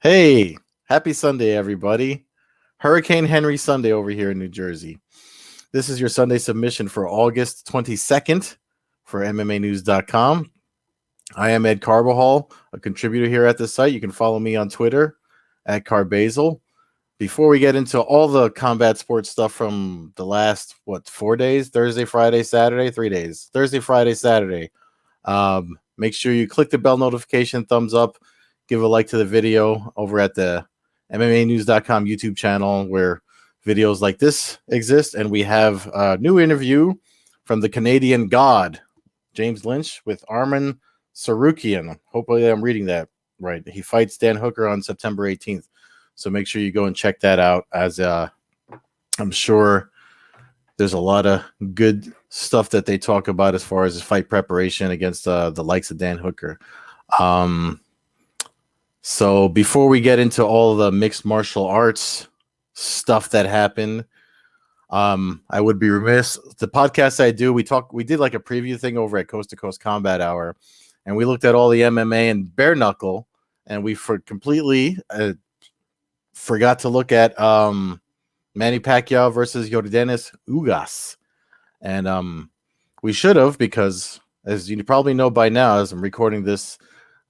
Hey, happy Sunday, everybody. Hurricane Henry Sunday over here in New Jersey. This is your Sunday submission for August 22nd for MMANews.com. I am Ed Carbajal, a contributor here at the site. You can follow me on Twitter at Carbazel. Before we get into all the combat sports stuff from the last, 4 days? Thursday, Friday, Saturday? 3 days. Thursday, Friday, Saturday. Make sure you click the bell notification, thumbs up, give a like to the video over at the MMANews.com YouTube channel where videos like this exist. And we have a new interview from the Canadian God, James Lynch, with Arman Sarukian. Hopefully I'm reading that right. He fights Dan Hooker on September 18th. So make sure you go and check that out, as I'm sure there's a lot of good stuff that they talk about as far as his fight preparation against the likes of Dan Hooker. So before we get into all the mixed martial arts stuff that happened, I would be remiss. The podcast I do, we did like a preview thing over at Coast to Coast Combat Hour, and we looked at all the MMA and bare knuckle, and we completely forgot to look at Manny Pacquiao versus Yordenis Ugas. And we should have, because as you probably know by now, as I'm recording this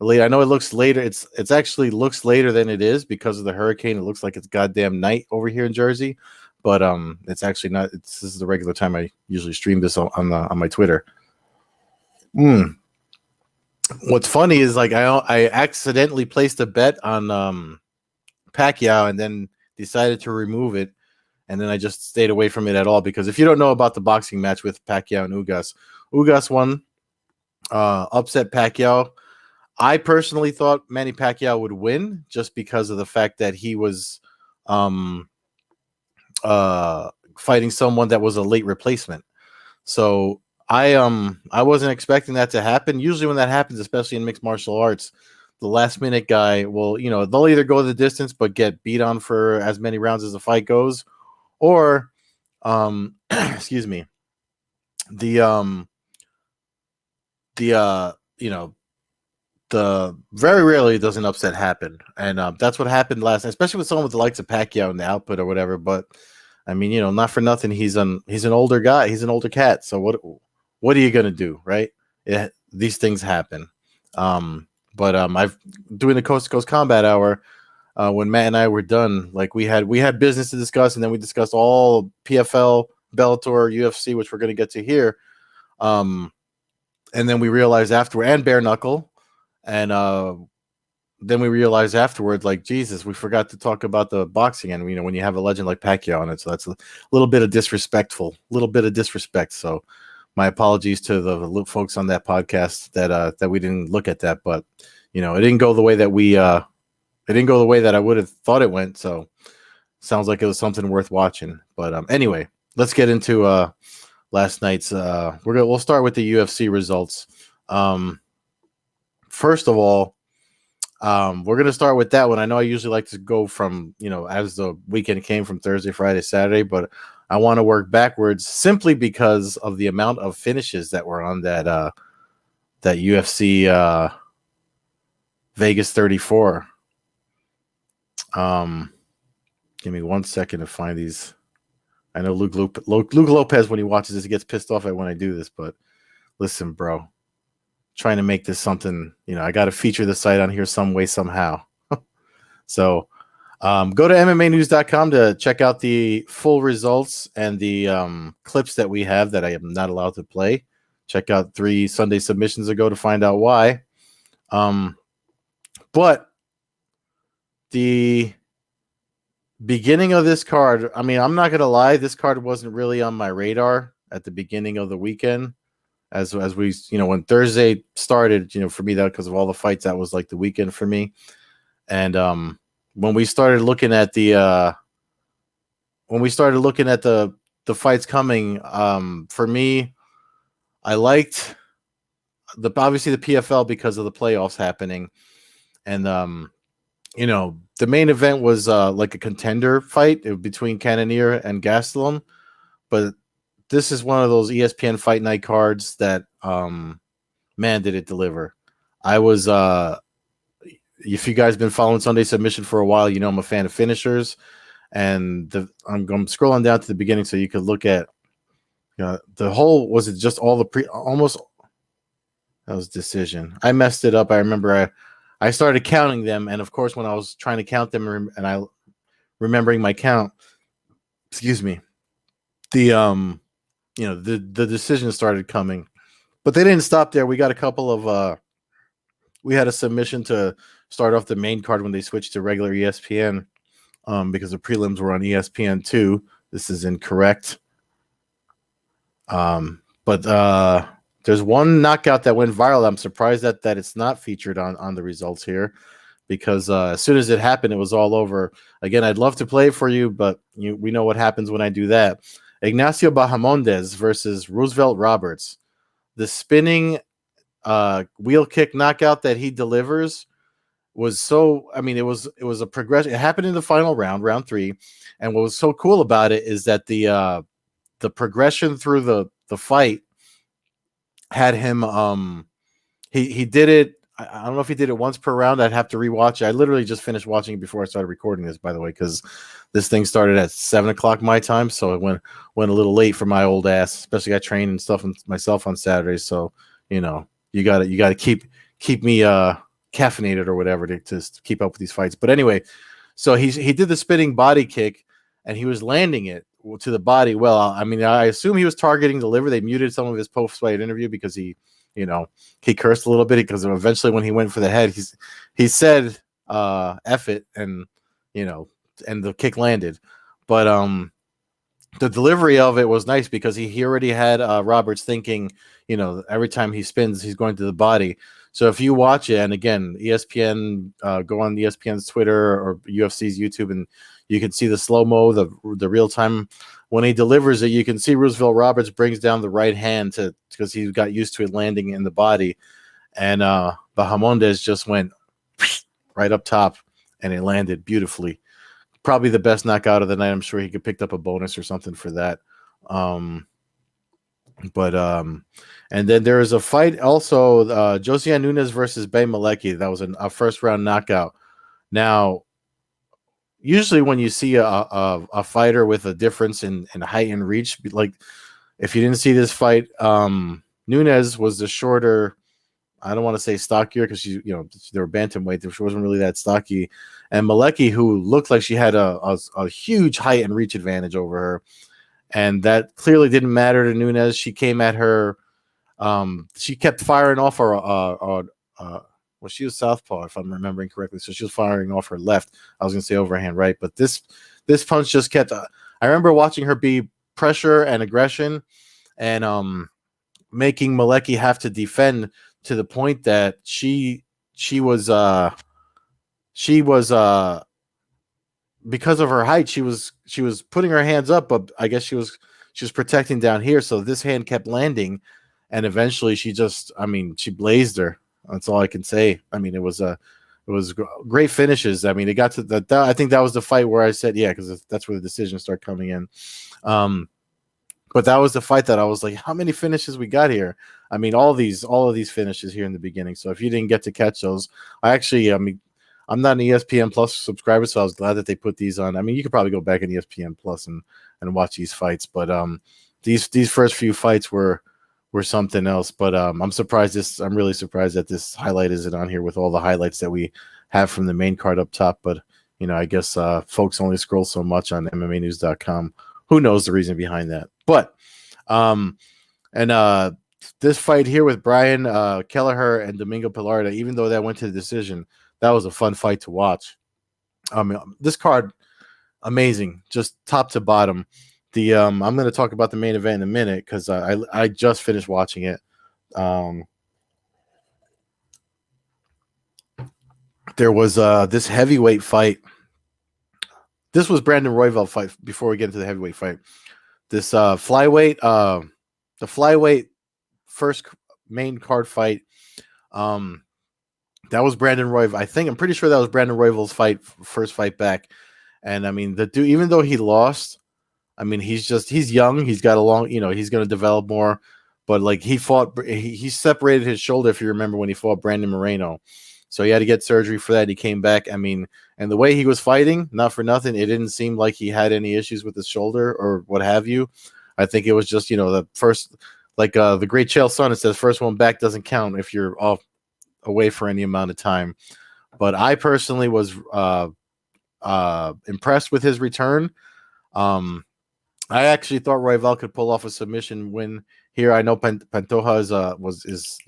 late, I know it looks later. It's actually looks later than it is because of the hurricane. It looks like it's goddamn night over here in Jersey, but it's actually not. This is the regular time I usually stream this on my Twitter. What's funny is, like, I accidentally placed a bet on Pacquiao and then decided to remove it, and then I just stayed away from it at all, because if you don't know about the boxing match with Pacquiao and Ugas won, upset Pacquiao. I personally thought Manny Pacquiao would win just because of the fact that he was fighting someone that was a late replacement. So I wasn't expecting that to happen. Usually when that happens, especially in mixed martial arts, the last minute guy will, they'll either go the distance but get beat on for as many rounds as the fight goes, or excuse me, the very rarely does an upset happen, and that's what happened last, especially with someone with the likes of Pacquiao and the output or whatever. But I mean, not for nothing, he's an older guy, he's an older cat. So what are you gonna do, right? These things happen. But I've doing the Coast to Coast Combat Hour. When Matt and I were done, like we had business to discuss, and then we discussed all PFL, Bellator, UFC, which we're going to get to here. And then we realized afterward, and bare knuckle, and then we realized afterward, like, Jesus, we forgot to talk about the boxing. And when you have a legend like Pacquiao on it, so that's a little bit of disrespect. So my apologies to the folks on that podcast that we didn't look at that, but it didn't go the way that it didn't go the way that I would have thought it went. So sounds like it was something worth watching. But anyway, let's get into last night's. We'll start with the UFC results. First of all, we're gonna start with that one. I know I usually like to go from as the weekend came from Thursday, Friday, Saturday, but I want to work backwards simply because of the amount of finishes that were on that UFC Vegas 34. Give me 1 second to find these. I know Luke Lopez, when he watches this, he gets pissed off at when I do this, but listen, bro, trying to make this something, I got to feature the site on here some way, somehow. So go to MMAnews.com to check out the full results and the clips that we have that I am not allowed to play. Check out 3 Sunday submissions ago to find out why. But the beginning of this card, I mean, I'm not going to lie, this card wasn't really on my radar at the beginning of the weekend. As we, when Thursday started, for me, that because of all the fights, that was like the weekend for me. And when we started looking at the fights coming, for me, I liked obviously the PFL because of the playoffs happening, and the main event was like a contender fight between Cannonier and Gastelum, but this is one of those ESPN Fight Night cards that man, did it deliver. I was if you guys been following Sunday Submission for a while, you know I'm a fan of finishers. And I'm scrolling down to the beginning so you could look at the whole. Was it just all the almost? That was decision. I messed it up. I remember I started counting them, and of course, when I was trying to count them, and I remembering my count, excuse me, the the decisions started coming, but they didn't stop there. We got a couple of we had a submission to start off the main card when they switched to regular ESPN, because the prelims were on ESPN2. This is incorrect. But there's one knockout that went viral. I'm surprised that it's not featured on the results here, because as soon as it happened, it was all over. Again, I'd love to play it for you, but we know what happens when I do that. Ignacio Bajamondes versus Roosevelt Roberts. The spinning wheel kick knockout that he delivers was so, I mean, it was a progression. It happened in the final round, round 3. And what was so cool about it is that the progression through the fight had him he did it. I don't know if he did it once per round. I'd have to rewatch it. I literally just finished watching it before I started recording this, by the way, because this thing started at 7:00 my time, so it went a little late for my old ass. Especially I train and stuff myself on Saturdays, so you gotta keep me caffeinated or whatever to keep up with these fights. But anyway, so he did the spinning body kick, and he was landing it to the body. Well, I mean, I assume he was targeting the liver. They muted some of his post-fight interview because he cursed a little bit, because eventually when he went for the head, he said F it, and and the kick landed. But the delivery of it was nice, because he already had Roberts thinking, every time he spins, he's going to the body. So if you watch it, and again, ESPN, go on ESPN's Twitter or UFC's YouTube, and you can see the slow-mo, the real-time. When he delivers it, you can see Roosevelt Roberts brings down the right hand because he got used to it landing in the body. And Bajamondes just went right up top, and it landed beautifully. Probably the best knockout of the night. I'm sure he could pick up a bonus or something for that. And then there is a fight also, Josiah Nunes versus Ben Malecki. That was a first-round knockout. Now, usually when you see a fighter with a difference in height and reach, like if you didn't see this fight, Nunes was the shorter, I don't want to say stockier, because they were bantamweight. She wasn't really that stocky. And Malecki, who looked like she had a huge height and reach advantage over her, and that clearly didn't matter to Nunes. She came at her. She kept firing off her. Well, she was southpaw, if I'm remembering correctly. So she was firing off her left. I was going to say overhand right, but this punch just kept. I remember watching her be pressure and aggression, and making Malecki have to defend, to the point that she was because of her height, she was putting her hands up, but I guess she was protecting down here. So this hand kept landing, and eventually she blazed her. That's all I can say. I mean, it was great finishes. I mean, it got to that. I think that was the fight where I said, yeah, because that's where the decisions start coming in. But that was the fight that I was like, how many finishes we got here? I mean, all of these finishes here in the beginning. So if you didn't get to catch those, I'm not an ESPN Plus subscriber, so I was glad that they put these on. I mean, you could probably go back in ESPN Plus and watch these fights, but these first few fights were something else. But I'm really surprised that this highlight isn't on here with all the highlights that we have from the main card up top. But I guess folks only scroll so much on MMANews.com. Who knows the reason behind that? But this fight here with Brian Kelleher and Domingo Pilardo, even though that went to the decision, that was a fun fight to watch. This card, amazing, just top to bottom. I'm going to talk about the main event in a minute, because I just finished watching it. There was this heavyweight fight. This was Brandon Royval fight. Before we get into the heavyweight fight, this flyweight, the flyweight first main card fight. That was Brandon Royval. I'm pretty sure that was Brandon Royval's first fight back. And I mean, the dude, even though he lost, I mean, he's young. He's got a long, he's going to develop more. But like he separated his shoulder, if you remember, when he fought Brandon Moreno. So he had to get surgery for that. He came back. I mean, and the way he was fighting, not for nothing, it didn't seem like he had any issues with his shoulder or what have you. I think it was just, the first, like the great Chael Sonnen says, first one back doesn't count if you're away for any amount of time. But I personally was impressed with his return. I actually thought Royval could pull off a submission win here. I know Pantoja is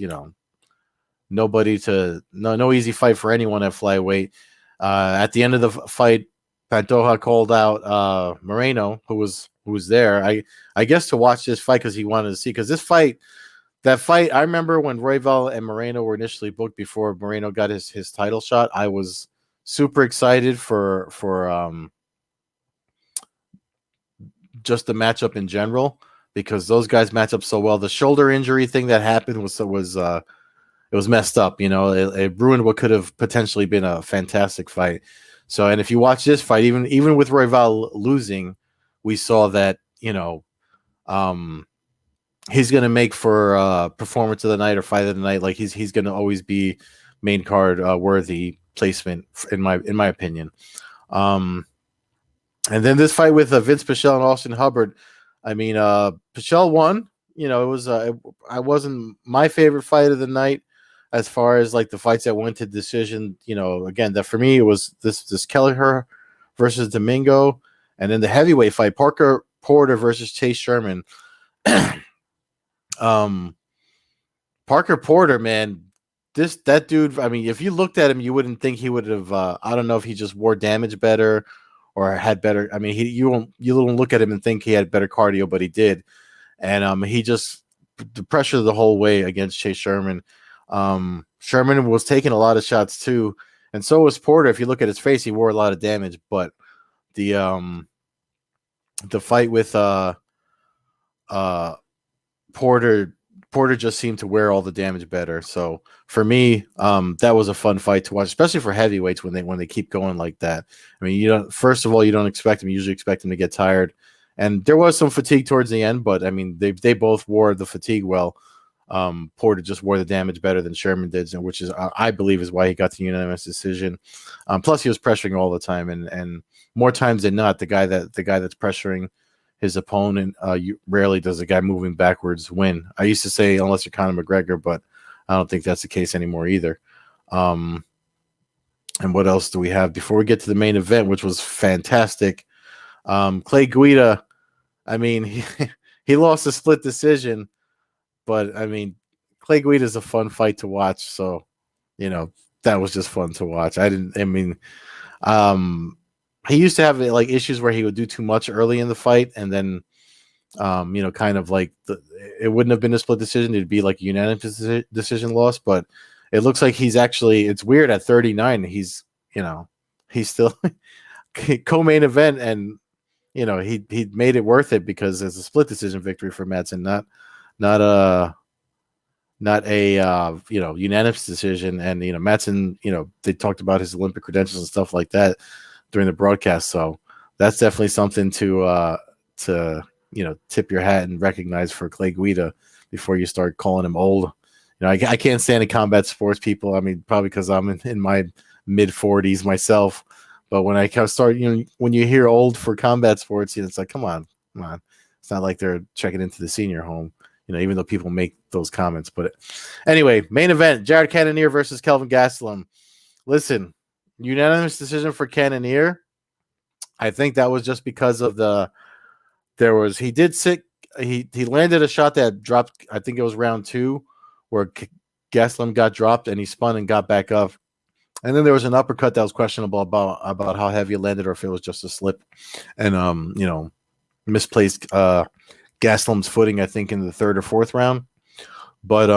no easy fight for anyone at flyweight. At the end of the fight, Pantoja called out Moreno, who was there. I guess to watch this fight because he wanted to see, because that fight, I remember when Royval and Moreno were initially booked before Moreno got his title shot. I was super excited for just the matchup in general, because those guys match up so well. The shoulder injury thing that happened was it was messed up. It ruined what could have potentially been a fantastic fight. So, and if you watch this fight, even with Royval losing, we saw that he's going to make for performance of the night or fight of the night. Like he's going to always be main card worthy placement in my opinion. And then this fight with Vince Pichel and Austin Hubbard. I mean, Pichel won. It was I wasn't my favorite fight of the night as far as like the fights that went to decision. Again, that for me it was this Kelleher versus Domingo, and then the heavyweight fight, Parker Porter versus Chase Sherman. Parker Porter, man, that dude. I mean, if you looked at him, you wouldn't think he would have. I don't know if he just wore damage better or had better. I mean, you don't look at him and think he had better cardio, but he did, and he just the pressure the whole way against Chase Sherman. Sherman was taking a lot of shots too, and so was Porter. If you look at his face, he wore a lot of damage, but the fight with Porter just seemed to wear all the damage better. So for me, that was a fun fight to watch, especially for heavyweights when they keep going like that. I mean, first of all, you don't expect them. You usually expect them to get tired, and there was some fatigue towards the end. But I mean, they both wore the fatigue well. Porter just wore the damage better than Sherman did, which is I believe is why he got the unanimous decision. Plus, he was pressuring all the time, and more times than not, the guy that's pressuring his opponent, rarely does a guy moving backwards win. I used to say unless you're Conor McGregor, but I don't think that's the case anymore either. And what else do we have before we get to the main event, which was fantastic? Clay Guida, I mean, he lost a split decision, but I mean, Clay Guida is a fun fight to watch. So, that was just fun to watch. He used to have like issues where he would do too much early in the fight, and then, kind of like it wouldn't have been a split decision. It'd be like a unanimous decision loss. But it looks like it's weird at 39. He's still co-main event, and he made it worth it because it's a split decision victory for Madsen, not a unanimous decision. And Madsen, they talked about his Olympic credentials and stuff like that during the broadcast, so that's definitely something to tip your hat and recognize for Clay Guida before you start calling him old. I can't stand the combat sports people. I mean, probably because I'm in my mid 40s myself. But when I start, when you hear old for combat sports, it's like, come on. It's not like they're checking into the senior home, even though people make those comments. But anyway, main event: Jared Cannonier versus Kelvin Gastelum. Listen. Unanimous decision for Cannonier. I think that was just because of he landed a shot that dropped. I think it was round 2 where Gastelum got dropped and he spun and got back up. And then there was an uppercut that was questionable about how heavy it landed or if it was just a slip, and misplaced Gastelum's footing, I think, in the 3rd or 4th round. But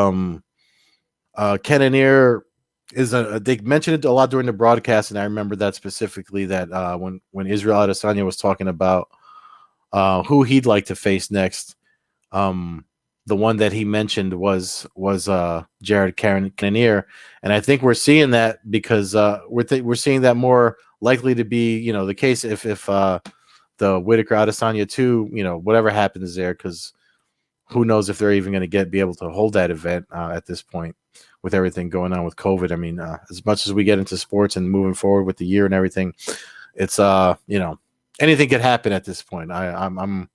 Cannonier they mentioned it a lot during the broadcast, and I remember that specifically, that when Israel Adesanya was talking about who he'd like to face next, the one that he mentioned was Jared Cannonier, and I think we're seeing that because we're seeing that more likely to be the case if the Whitaker Adesanya 2, whatever happens there, because who knows if they're even going to be able to hold that event at this point. with everything going on with COVID. I mean, as much as we get into sports and moving forward with the year and everything, it's anything could happen at this point. I'm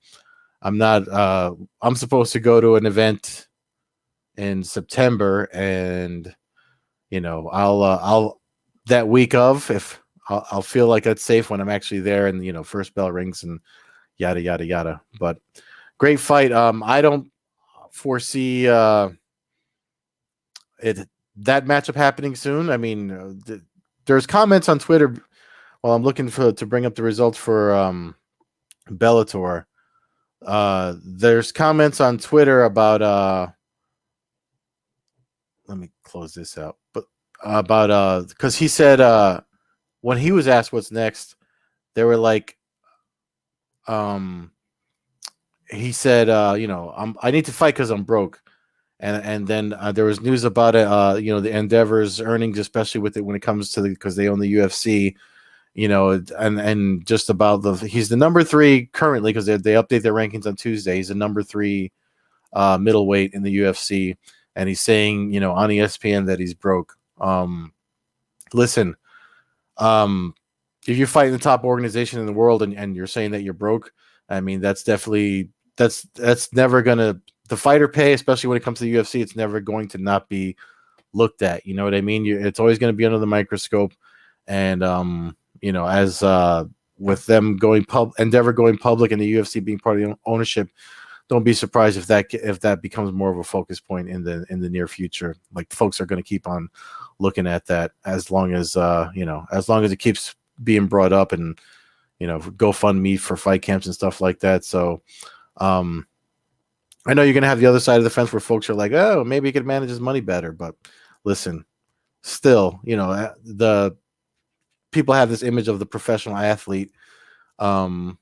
not I'm supposed to go to an event in September, and I'll that week of, if I'll feel like it's safe when I'm actually there, and first bell rings and yada yada yada. But great fight. I don't foresee it that matchup happening soon. I mean, there's comments on Twitter while I'm looking to bring up the results for Bellator. There's comments on Twitter about let me close this out, but about because he said when he was asked what's next, they were like, he said, I need to fight because I'm broke. And then there was news about it, the Endeavor's earnings, especially with it when it comes to because they own the UFC, and just about he's the number 3 currently because they update their rankings on Tuesday. He's the number 3 middleweight in the UFC, and he's saying, on ESPN that he's broke. Listen, if you're fighting the top organization in the world and you're saying that you're broke, I mean, that's definitely that's never gonna the fighter pay, especially when it comes to the UFC. It's never going to not be looked at. You know what I mean? It's always going to be under the microscope, and as with them Endeavor going public and the UFC being part of the ownership, don't be surprised if that becomes more of a focus point in the near future. Like, folks are going to keep on looking at that as long as as long as it keeps being brought up, and GoFundMe for fight camps and stuff like that. So I know you're going to have the other side of the fence where folks are like, oh, maybe he could manage his money better. But listen, still, the people have this image of the professional athlete. And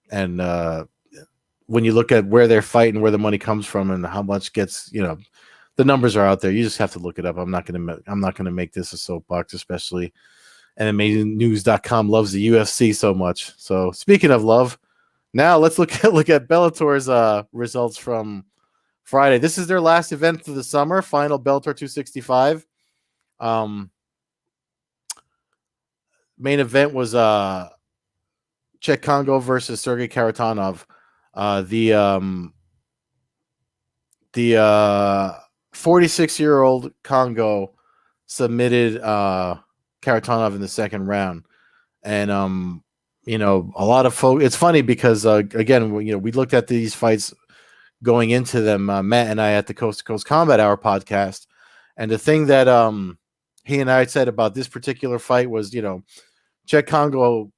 when you look at where they're fighting, where the money comes from, and how much gets, the numbers are out there. You just have to look it up. I'm not going to make this a soapbox, especially MMANews.com loves the UFC so much. So speaking of love, now let's look at Bellator's results from Friday. This is their last event of the summer, final Bellator 265. Main event was Czech Congo versus Sergey Karatanov. The 46-year-old Congo submitted Karatanov in the second round, and a lot of folks. It's funny because again, we looked at these fights going into them, Matt and I, at the Coast to Coast Combat Hour podcast, and the thing that he and I said about this particular fight was, Czech Congo,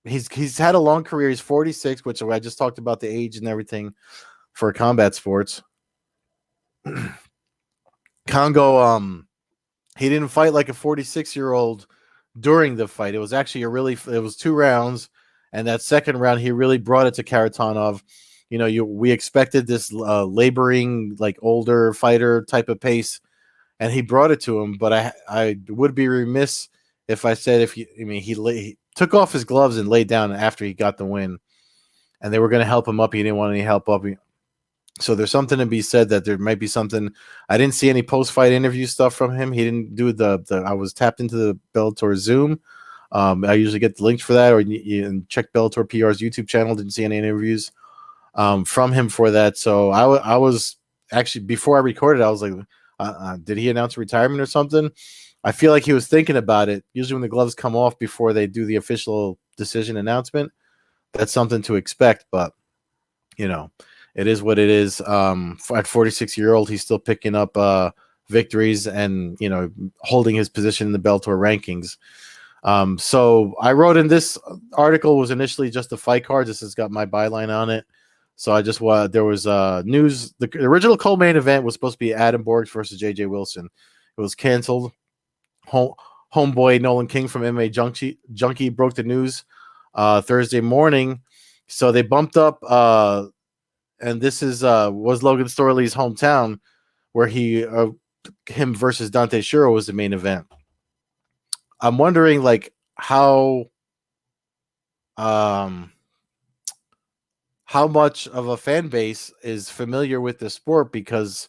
he's had a long career. He's 46, which I just talked about the age and everything for combat sports. Congo, he didn't fight like a 46-year-old during the fight. It was actually it was 2 rounds, and that second round he really brought it to Karatanov. We expected this laboring, like, older fighter type of pace, and he brought it to him. But I would be remiss if I said he took off his gloves and laid down after he got the win, and they were going to help him up. He didn't want any help up. So there's something to be said that there might be something. I didn't see any post-fight interview stuff from him. He didn't do I was tapped into the Bellator Zoom. I usually get the links for that, or you check Bellator PR's YouTube channel. Didn't see any interviews from him for that. So I was actually, before I recorded, I was like, did he announce retirement or something? I feel like he was thinking about it. Usually when the gloves come off before they do the official decision announcement, that's something to expect. But, it is what it is. At 46-year-old, he's still picking up victories and, holding his position in the Bellator rankings. So I wrote in this article was initially just the fight cards. This has got my byline on it. So I just there was news. The original co-main event was supposed to be Adam Borgs versus JJ Wilson. It was canceled. Homeboy Nolan King from MMA Junkie broke the news Thursday morning. So they bumped up, and this was Logan Storley's hometown, where him versus Dante Shuro was the main event. I'm wondering, like, how much of a fan base is familiar with the sport, because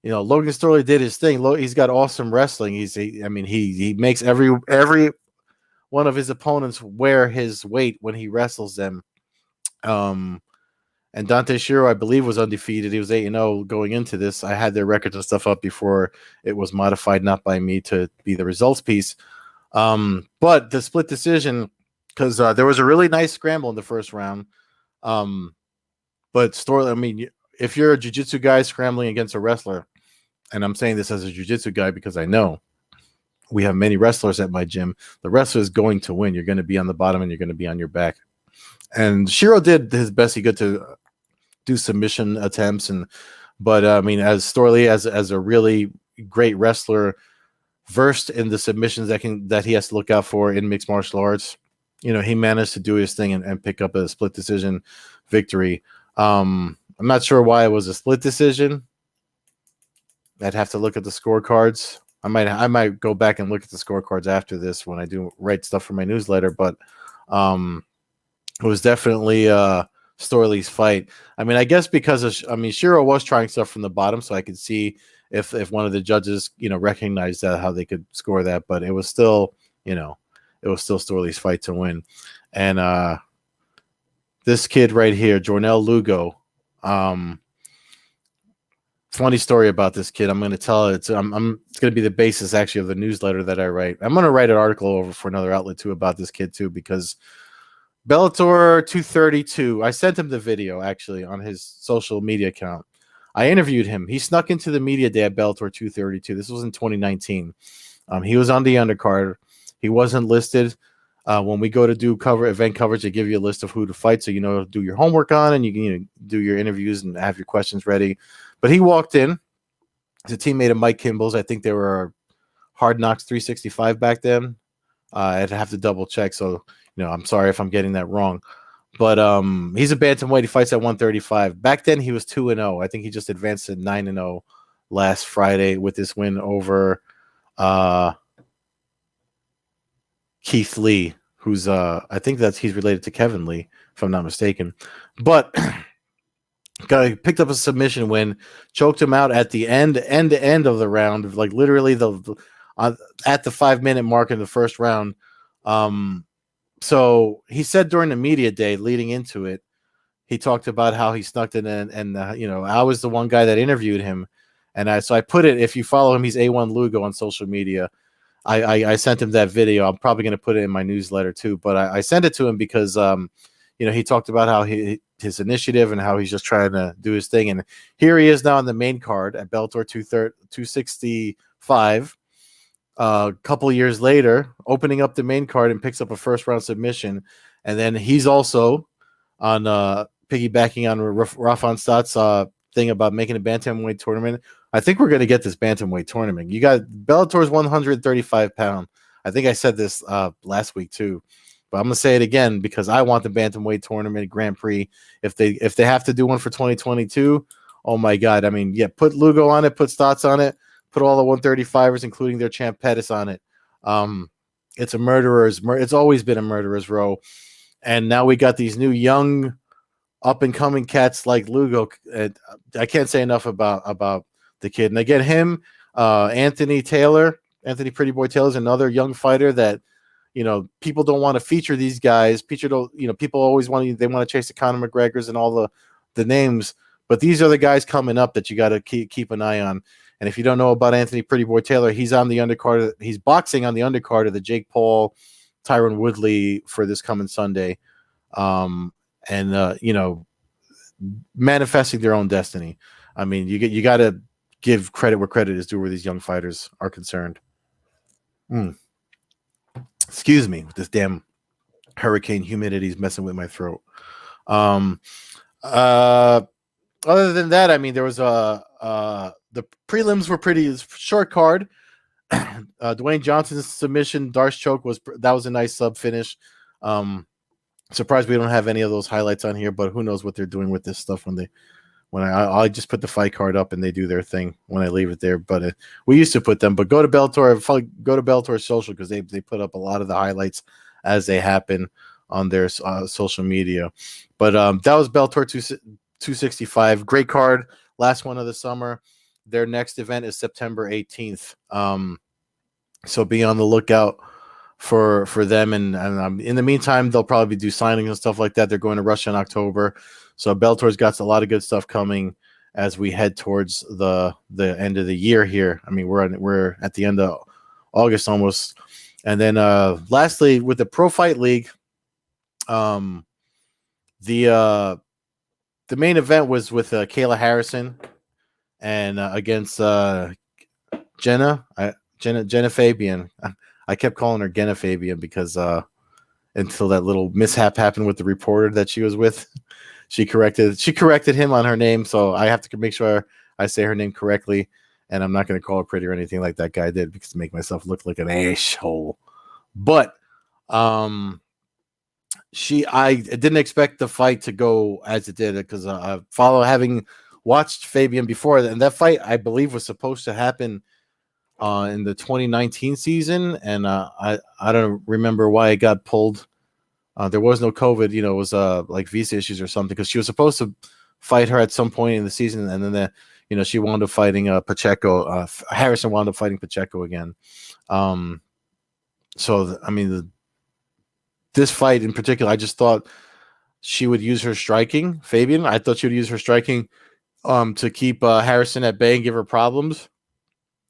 Logan Storley did his thing. He's got awesome wrestling. He makes every one of his opponents wear his weight when he wrestles them. And Dante Shiro, I believe, was undefeated. He was 8-0 going into this. I had their records and stuff up before it was modified, not by me, to be the results piece. But the split decision, because there was a really nice scramble in the first round. But Storley, if you're a jiu-jitsu guy scrambling against a wrestler, and I'm saying this as a jiu-jitsu guy because I know we have many wrestlers at my gym, the wrestler is going to win. You're going to be on the bottom and you're going to be on your back. And Shiro did his best he could to do submission attempts, but as Storley, as a really great wrestler, versed in the submissions that he has to look out for in mixed martial arts, he managed to do his thing and pick up a split decision victory. I'm not sure why it was a split decision. I'd have to look at the scorecards. I might go back and look at the scorecards after this when I do write stuff for my newsletter, but it was definitely Storley's fight. I guess because Shiro was trying stuff from the bottom, so I could see if one of the judges, recognized that, how they could score that, but it was still, Storley's fight to win. And this kid right here, Jornel Lugo, funny story about this kid. I'm going to tell it. It's going to be the basis actually of the newsletter that I write. I'm going to write an article over for another outlet too about this kid too, because Bellator 232, I sent him the video actually on his social media account. I interviewed him. He snuck into the media day at Bellator 232. This was in 2019. He was on the undercard. He wasn't listed. When we go to do event coverage, they give you a list of who to fight, so do your homework on, and you can do your interviews and have your questions ready. But he walked in. He's a teammate of Mike Kimball's. I think they were Hard Knocks 365 back then. I'd have to double check, so I'm sorry if I'm getting that wrong. But he's a bantamweight. He fights at 135. Back then, he was 2-0. I think he just advanced to 9-0 last Friday with this win over Keith Lee, who's I think he's related to Kevin Lee, if I'm not mistaken. But picked up a submission win, choked him out at the end of the round, like literally at the 5-minute mark in the first round. So he said during the media day leading into it, he talked about how he snuck in, and I was the one guy that interviewed him, and I put it. If you follow him, he's A1 Lugo on social media. I sent him that video. I'm probably going to put it in my newsletter too, but I sent it to him because he talked about how his initiative and how he's just trying to do his thing, and here he is now on the main card at Bellator 265. A couple of years later, opening up the main card and picks up a first-round submission, and then he's also on piggybacking on Rafon Stadt's thing about making a bantamweight tournament. I think we're going to get this bantamweight tournament. You got Bellator's 135-pound. I think I said this last week too, but I'm going to say it again because I want the bantamweight tournament Grand Prix. If they have to do one for 2022, oh my God! Put Lugo on it, put Stotts on it. Put all the 135ers, including their champ Pettis, on it. It's a murderer's. It's always been a murderer's row, and now we got these new young, up and coming cats like Lugo. I can't say enough about the kid. And again, him, Anthony Pretty Boy Taylor is another young fighter that people don't want to feature these guys. People always want to chase the Conor McGregors and all the names, but these are the guys coming up that you got to keep an eye on. And if you don't know about Anthony Pretty Boy Taylor, he's on the undercard. He's boxing on the undercard of the Jake Paul, Tyron Woodley for this coming Sunday, manifesting their own destiny. You got to give credit where credit is due where these young fighters are concerned. Excuse me, this damn hurricane humidity is messing with my throat. Other than that, there was the prelims were pretty short card. Dwayne Johnson's submission Darce choke was a nice sub finish. Surprised we don't have any of those highlights on here, but who knows what they're doing with this stuff when I just put the fight card up and they do their thing when I leave it there. But we used to put them. But go to Bellator social because they put up a lot of the highlights as they happen on their social media. But that was Bellator 265. Great card. Last one of the summer. their next event is September 18th. So be on the lookout for them. And in the meantime, they'll probably do signings and stuff like that. They're going to Russia in October. So Bellator's got a lot of good stuff coming as we head towards the end of the year here. I mean, we're at the end of August almost. And then lastly, with the Pro Fight League, the main event was with Kayla Harrison and against Jenna Fabian. I kept calling her Genna Fabian because until that little mishap happened with the reporter that she was with, she corrected him on her name. So I have to make sure I say her name correctly, and I'm not going to call her pretty or anything like that guy did because to make myself look like an asshole. But I didn't expect the fight to go as it did because having watched Fabian before, and that fight I believe was supposed to happen in the 2019 season, and I don't remember why it got pulled. There was no COVID, it was like visa issues or something, because she was supposed to fight her at some point in the season, and then she wound up fighting Pacheco. Harrison wound up fighting Pacheco again. This fight in particular, I just thought she would use her striking, Fabian. I thought she would use her striking to keep Harrison at bay and give her problems.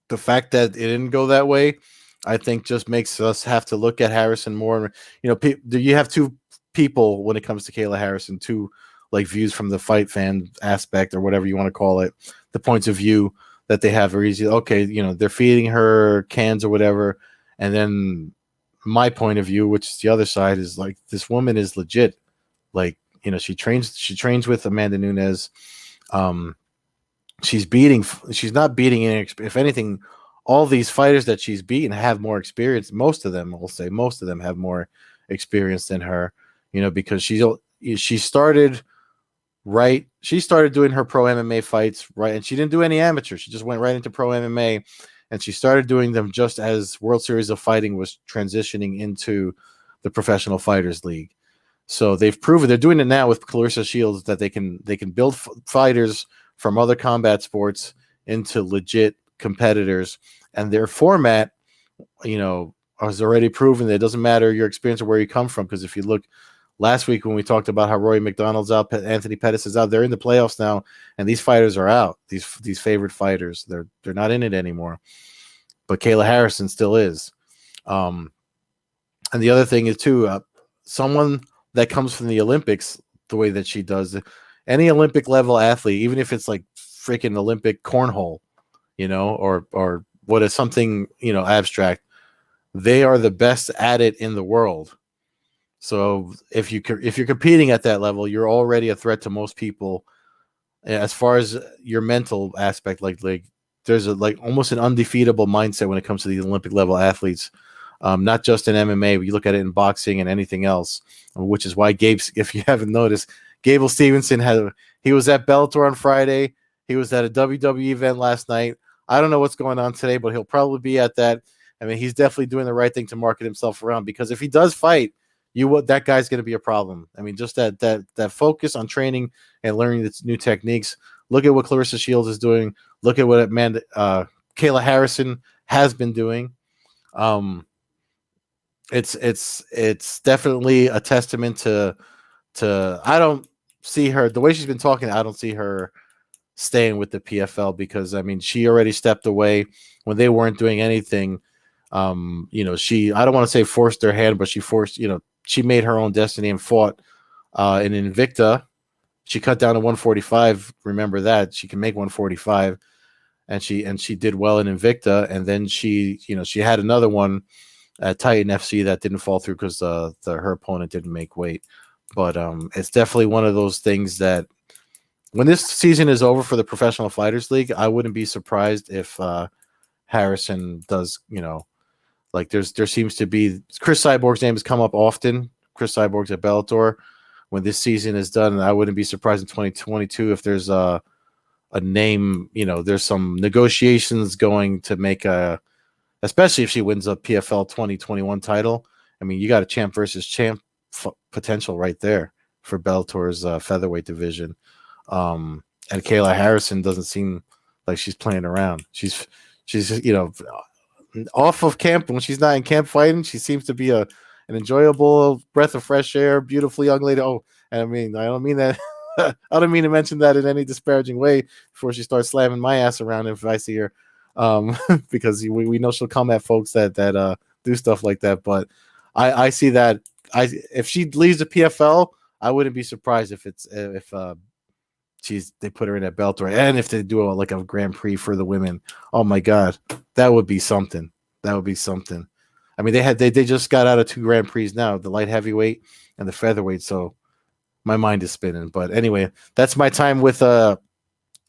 The fact that it didn't go that way, I think, just makes us have to look at Harrison more. You have two people when it comes to Kayla Harrison, two like views from the fight fan aspect or whatever you want to call it, the points of view that they have are easy. Okay, they're feeding her cans or whatever, and then my point of view, which is the other side, is like this woman is legit. Like she trains with Amanda Nunes. She's not beating any. If anything, all these fighters that she's beaten have more experience. Most of them have more experience than her, because she started right. She started doing her pro MMA fights, right? And she didn't do any amateur. She just went right into pro MMA, and she started doing them just as World Series of Fighting was transitioning into the Professional Fighters League. So they've proven, they're doing it now with Clarissa Shields, that they can build fighters from other combat sports into legit competitors, and their format, has already proven that it doesn't matter your experience or where you come from. Because if you look last week when we talked about how Roy McDonald's out, Anthony Pettis is out, they're in the playoffs now, and these fighters are out. These favorite fighters, they're not in it anymore. But Kayla Harrison still is. And the other thing is too, someone that comes from the Olympics the way that she does, any Olympic level athlete, even if it's like freaking Olympic cornhole, or what is something, abstract, they are the best at it in the world. So if you're competing at that level, you're already a threat to most people. As far as your mental aspect, like there's almost an undefeatable mindset when it comes to these Olympic level athletes. Not just in MMA, but you look at it in boxing and anything else, which is why if you haven't noticed, Gable Stevenson he was at Bellator on Friday. He was at a WWE event last night. I don't know what's going on today, but he'll probably be at that. I mean, he's definitely doing the right thing to market himself around, because if he does fight, that guy's going to be a problem. I mean, just that focus on training and learning the new techniques. Look at what Clarissa Shields is doing. Look at what Kayla Harrison has been doing. It's definitely a testament to I don't see her, the way she's been talking, I don't see her staying with the PFL, because I mean, she already stepped away when they weren't doing anything. I don't want to say forced their hand, but she made her own destiny and fought in Invicta. She cut down to 145. Remember that she can make 145, and she did well in Invicta, and then she had another one at Titan FC that didn't fall through because her opponent didn't make weight. But it's definitely one of those things that when this season is over for the Professional Fighters League, I wouldn't be surprised if Harrison does, there seems to be Chris Cyborg's name has come up often. Chris Cyborg's at Bellator. When this season is done, I wouldn't be surprised in 2022 if there's a name, there's some negotiations going to make especially if she wins a PFL 2021 title. I mean, you got a champ versus champ potential right there for Bellator's featherweight division. And Kayla Harrison doesn't seem like she's playing around. She's off of camp when she's not in camp fighting. She seems to be an enjoyable breath of fresh air, beautiful young lady. Oh, and I don't mean that. I don't mean to mention that in any disparaging way before she starts slamming my ass around if I see her, because we know she'll come at folks that do stuff like that. But I see that if she leaves the PFL, I wouldn't be surprised if they put her in at Bellator, and if they do like a Grand Prix for the women. Oh my God, that would be something. That would be something. I mean, they just got out of 2 Grand Prix now, the light heavyweight and the featherweight. So my mind is spinning. But anyway, that's my time with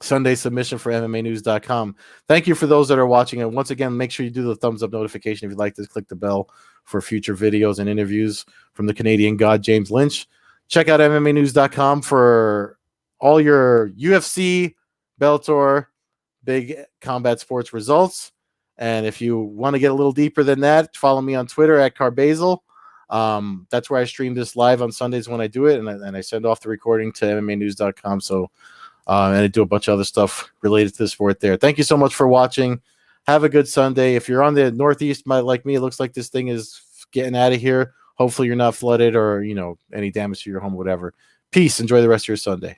Sunday submission for MMANews.com. Thank you for those that are watching. And once again, make sure you do the thumbs up notification if you'd like to. Click the bell for future videos and interviews from the Canadian God, James Lynch. Check out MMANews.com for all your UFC, Bellator, big combat sports results. And if you want to get a little deeper than that, follow me on Twitter at Carbazel. That's where I stream this live on Sundays when I do it, and I send off the recording to MMANews.com. So, and I do a bunch of other stuff related to the sport there. Thank you so much for watching. Have a good Sunday. If you're on the Northeast, like me, it looks like this thing is getting out of here. Hopefully you're not flooded or, any damage to your home, whatever. Peace. Enjoy the rest of your Sunday.